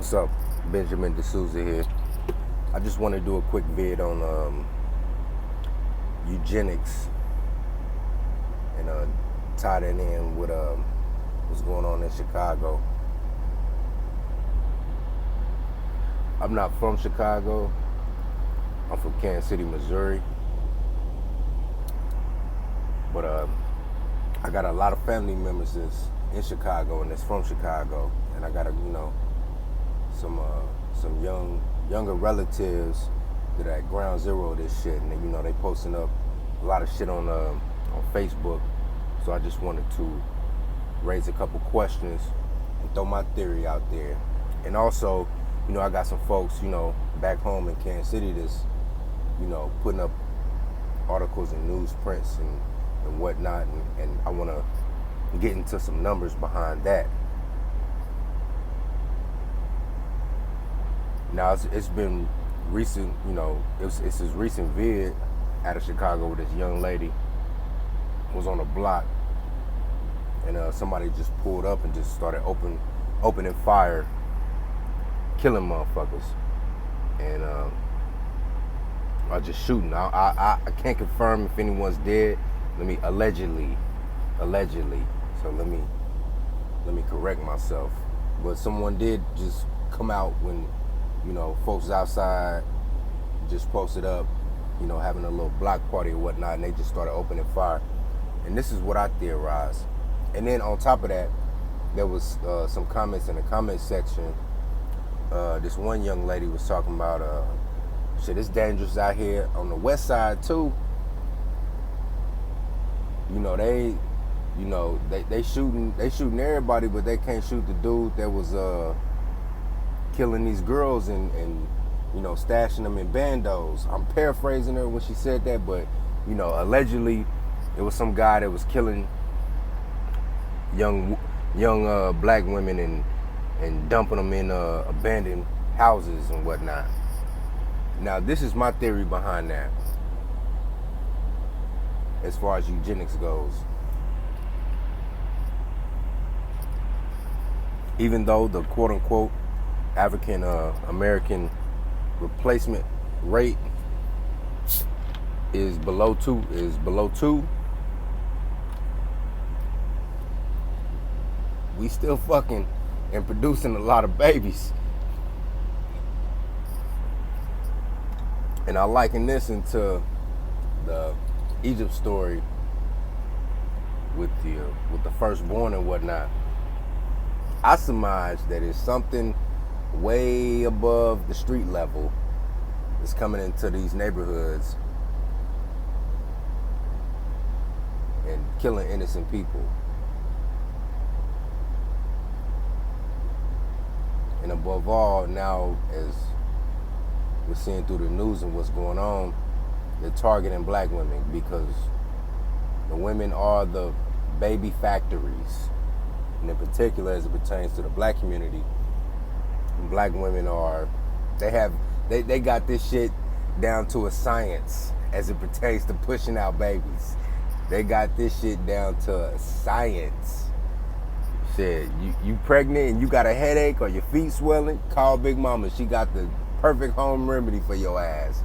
What's up? Benjamin D'Souza here. I just want to do a quick vid on eugenics and tie that in with what's going on in Chicago. I'm not from Chicago. I'm from Kansas City, Missouri. But I got a lot of family members that's in Chicago and that's from Chicago, and I got some younger relatives that are at ground zero of this shit, and they posting up a lot of shit on Facebook. So I just wanted to raise a couple questions and throw my theory out there. And also, I got some folks, back home in Kansas City that's, putting up articles and newsprints and whatnot, and I want to get into some numbers behind that. Now it's been recent, it's this recent vid out of Chicago where this young lady was on a block, and somebody just pulled up and just started opening fire, killing motherfuckers, and just shooting. I can't confirm if anyone's dead. Allegedly. So let me correct myself. But someone did just come out when, folks outside just posted up, having a little block party or whatnot, and they just started opening fire. And this is what I theorize. And then on top of that, there was some comments in the comment section. This one young lady was talking about, shit, it's dangerous out here on the west side too. They shooting everybody, but they can't shoot the dude that was killing these girls and stashing them in bandos. I'm paraphrasing her when she said that, but allegedly it was some guy that was killing young black women and dumping them in abandoned houses and whatnot. Now this is my theory behind that as far as eugenics goes. Even though the quote-unquote African American replacement rate is below two, we still fucking and producing a lot of babies. And I liken this into the Egypt story with the firstborn and whatnot. I surmise that it's something way above the street level that's coming into these neighborhoods and killing innocent people. And above all, now as we're seeing through the news and what's going on, they're targeting black women because the women are the baby factories. And in particular, as it pertains to the black community, black women they got this shit down to a science as it pertains to pushing out babies. They got this shit down to a science. Shit, you pregnant and you got a headache or your feet swelling, call Big Mama. She got the perfect home remedy for your ass.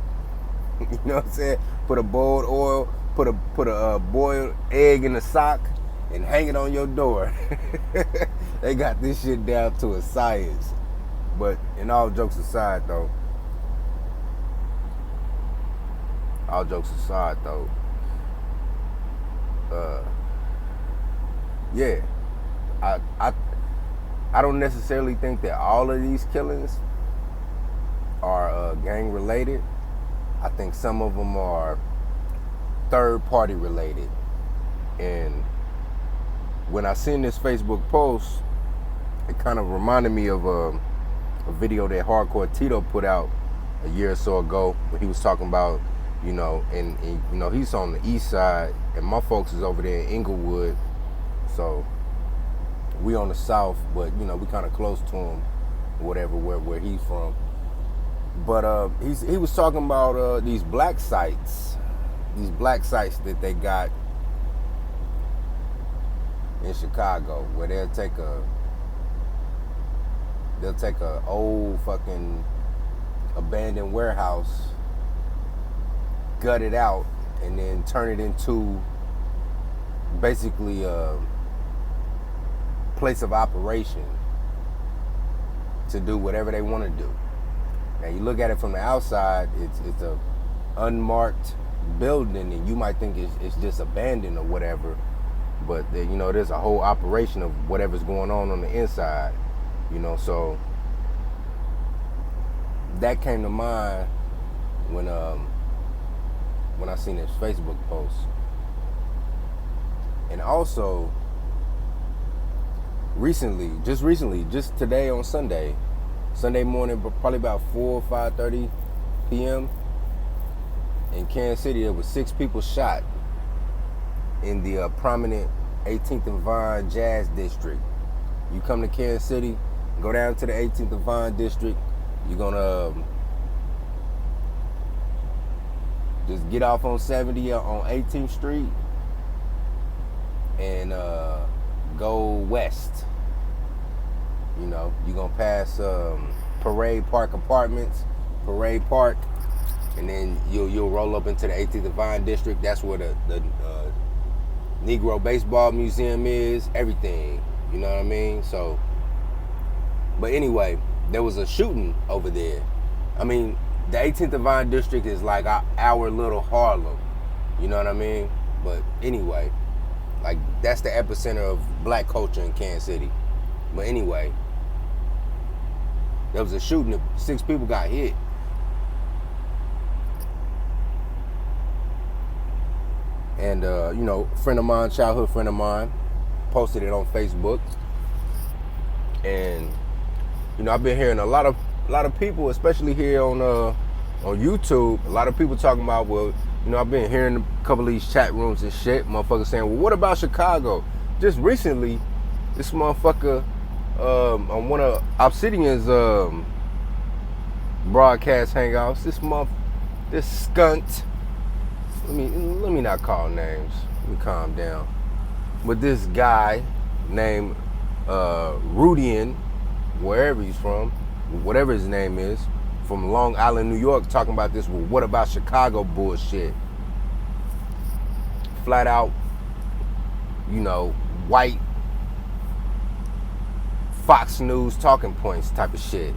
You know what I'm saying? Put a boiled oil, put a boiled egg in a sock, and hang it on your door. They got this shit down to a science. But in all jokes aside, though, yeah, I don't necessarily think that all of these killings are gang related. I think some of them are third party related. And when I seen this Facebook post, it kind of reminded me of a video that Hardcore Tito put out a year or so ago, where he was talking about, and he's on the east side, and my folks is over there in Inglewood, so we on the south, but we kind of close to him, whatever, where he's from. But he was talking about these black sites that they got in Chicago, where they'll They'll take a old fucking abandoned warehouse, gut it out, and then turn it into basically a place of operation to do whatever they want to do. Now you look at it from the outside, it's a unmarked building, and you might think it's just abandoned or whatever, but there's a whole operation of whatever's going on the inside, so that came to mind when I seen this Facebook post. And also recently, just today on Sunday morning, probably about 4 or 5:30 p.m. in Kansas City, there was 6 people shot in the prominent 18th and Vine Jazz District. You come to Kansas City, go down to the 18th and Vine District, you're gonna just get off on 70 on 18th Street and go west. You're gonna pass Parade Park Apartments, Parade Park, and then you'll roll up into the 18th and Vine District. That's where the Negro Baseball Museum is, everything. You know what I mean? So, but anyway, there was a shooting over there. I mean, the 18th and Vine District is like our little Harlem. You know what I mean? But anyway, like that's the epicenter of black culture in Kansas City. But anyway, there was a shooting. 6 people got hit. And childhood friend of mine, posted it on Facebook. And I've been hearing a lot of people, especially here on YouTube, a lot of people talking about, well, I've been hearing a couple of these chat rooms and shit, motherfuckers saying, well, what about Chicago? Just recently, this motherfucker on one of Obsidian's broadcast hangouts, this skunt, let me not call names, let me calm down, but this guy named Rudian, wherever he's from, whatever his name is, from Long Island, New York, talking about this, well, what about Chicago bullshit? Flat out, white Fox News talking points type of shit.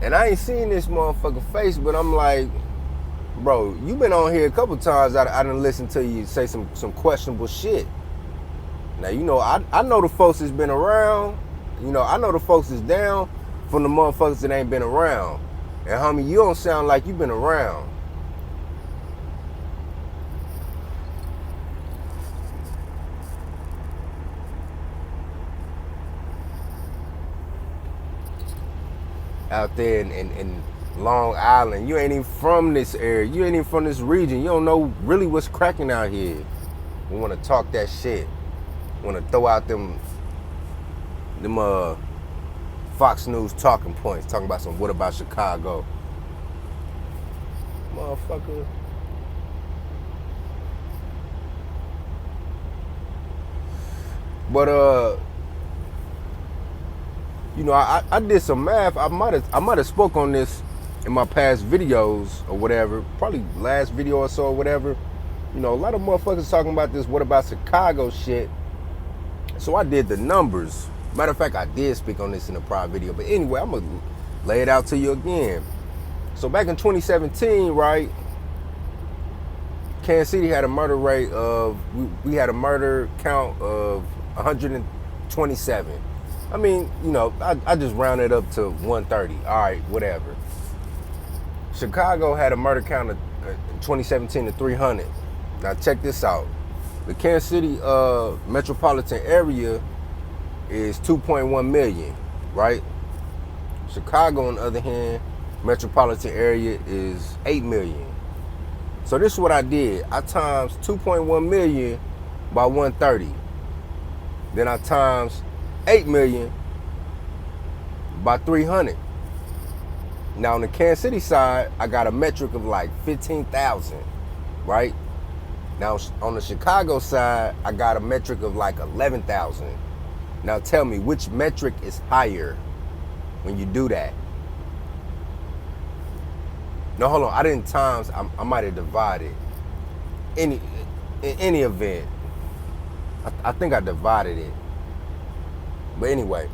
And I ain't seen this motherfucker face, but I'm like, bro, you been on here a couple times. I done listened to you say some questionable shit. Now, I know the folks that's been around. I know the folks that's down from the motherfuckers that ain't been around. And homie, you don't sound like you been around. Out there in Long Island, you ain't even from this area. You ain't even from this region. You don't know really what's cracking out here. We want to talk that shit. Want to throw out them Fox News talking points, talking about what about Chicago? Motherfucker. But I did some math. I might have spoke on this in my past videos or whatever, probably last video or so or whatever. A lot of motherfuckers talking about this what about Chicago shit. So I did the numbers. Matter of fact, I did speak on this in a prior video. But anyway, I'm going to lay it out to you again. So back in 2017, right, Kansas City had a murder rate of, we had a murder count of 127. I mean, I just rounded up to 130. All right, whatever. Chicago had a murder count of 2017 of 300. Now check this out. The Kansas City metropolitan area is 2.1 million, right? Chicago, on the other hand, metropolitan area is 8 million. So this is what I did. I times 2.1 million by 130. Then I times 8 million by 300. Now on the Kansas City side, I got a metric of like 15,000, right? Now on the Chicago side, I got a metric of like 11,000. Now tell me, which metric is higher when you do that? No, hold on. I didn't times. I might have divided. In any event, I think I divided it. But anyway,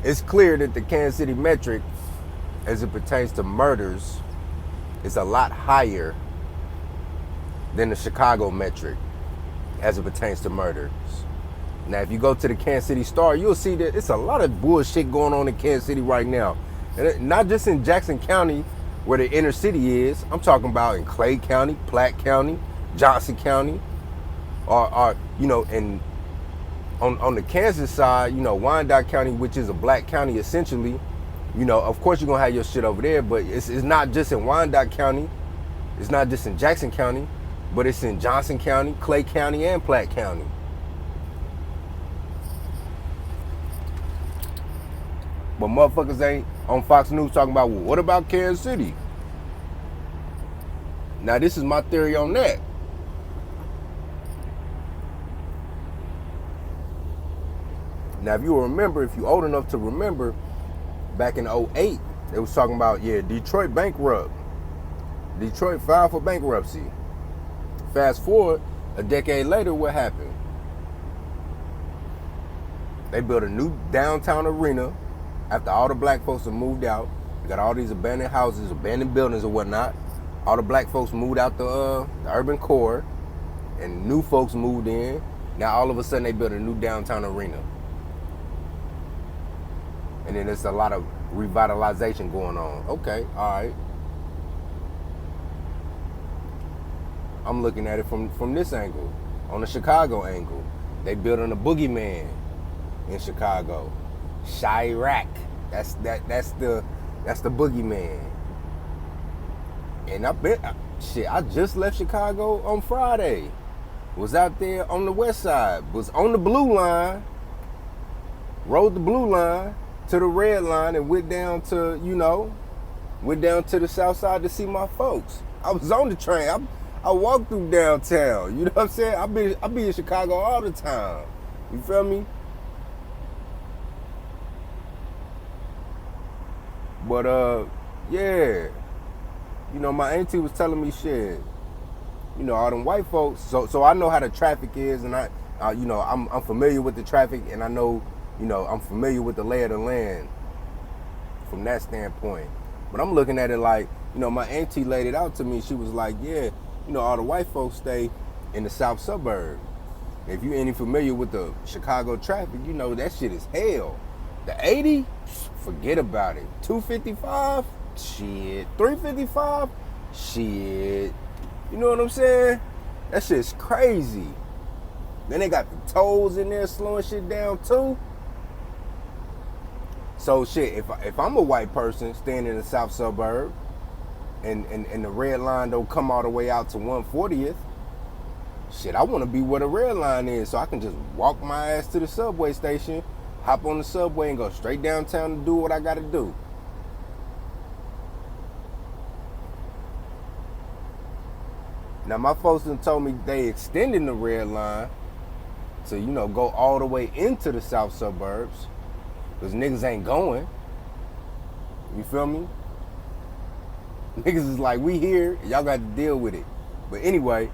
it's clear that the Kansas City metric, as it pertains to murders, is a lot higher than the Chicago metric as it pertains to murders. Now, if you go to the Kansas City Star, you'll see that it's a lot of bullshit going on in Kansas City right now. And not just in Jackson County, where the inner city is. I'm talking about in Clay County, Platte County, Johnson County, or you know, and on the Kansas side, you know, Wyandotte County, which is a black county essentially. You know, of course you're gonna have your shit over there, but it's not just in Wyandotte County, it's not just in Jackson County, but it's in Johnson County, Clay County, and Platte County. But motherfuckers ain't on Fox News talking about, well, what about Kansas City? Now, this is my theory on that. Now, if you remember, if you're old enough to remember, back in 08, they was talking about, yeah, Detroit bankrupt. Detroit filed for bankruptcy. Fast forward, a decade later, what happened? They built a new downtown arena after all the black folks have moved out. You got all these abandoned houses, abandoned buildings and whatnot. All the black folks moved out the urban core, and new folks moved in. Now all of a sudden they built a new downtown arena. And then there's a lot of revitalization going on. Okay, all right. I'm looking at it from this angle, on the Chicago angle. They building a boogeyman in Chicago. Chirac. That's the boogeyman. And I just left Chicago on Friday. Was out there on the west side. Was on the blue line. Rode the blue line to the red line and went down to the south side to see my folks. I was on the train. I walked through downtown. You know what I'm saying? I be in Chicago all the time. You feel me? But yeah, you know, my auntie was telling me shit. You know, all them white folks. So I know how the traffic is, and I'm familiar with the traffic, and I know, you know, I'm familiar with the lay of the land from that standpoint. But I'm looking at it like, you know, my auntie laid it out to me. She was like, yeah, you know, all the white folks stay in the south suburb. If you ain't familiar with the Chicago traffic, you know that shit is hell. The 80, forget about it. 255, shit. 355, shit. You know what I'm saying? That shit's crazy. Then they got the tolls in there slowing shit down too. So shit, if I'm a white person staying in the south suburb and the red line don't come all the way out to 140th, shit, I want to be where the red line is so I can just walk my ass to the subway station, hop on the subway and go straight downtown and do what I gotta do. Now my folks done told me they extending the red line to, you know, go all the way into the south suburbs, because niggas ain't going. You feel me? Niggas is like, we here, y'all got to deal with it. But anyway,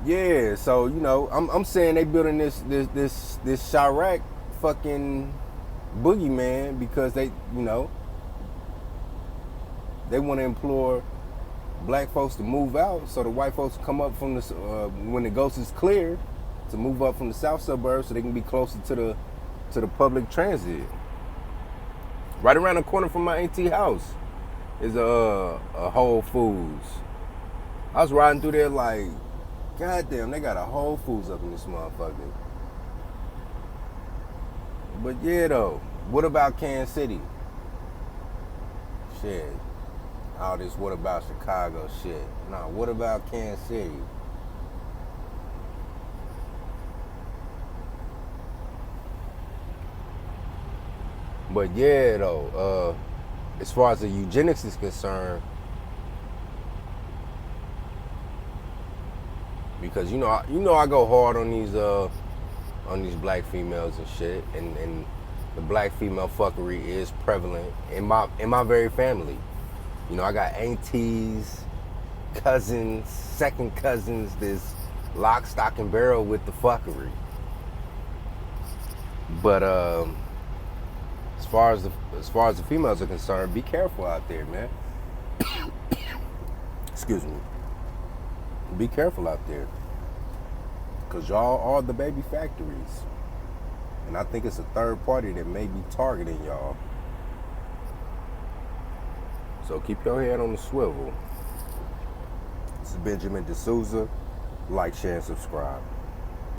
yeah, so, you know, I'm saying they building this Chirac fucking boogeyman because they, you know, they want to implore black folks to move out so the white folks come up from the, when the ghost is clear, to move up from the south suburbs so they can be closer to the public transit. Right around the corner from my auntie house is a Whole Foods. I was riding through there like, goddamn, they got a Whole Foods up in this motherfucker. But yeah though, what about Kansas City? Shit. All this what about Chicago shit. Nah, what about Kansas City? But yeah though, as far as the eugenics is concerned, because I go hard on these black females and shit, and the black female fuckery is prevalent in my very family. I got aunties, cousins, second cousins, this lock, stock, and barrel with the fuckery. But as far as the females are concerned, be careful out there, man. Excuse me. Be careful out there, cause y'all are the baby factories, and I think it's a third party that may be targeting y'all. So keep your head on the swivel. This is Benjamin D'Souza. Like, share, and subscribe.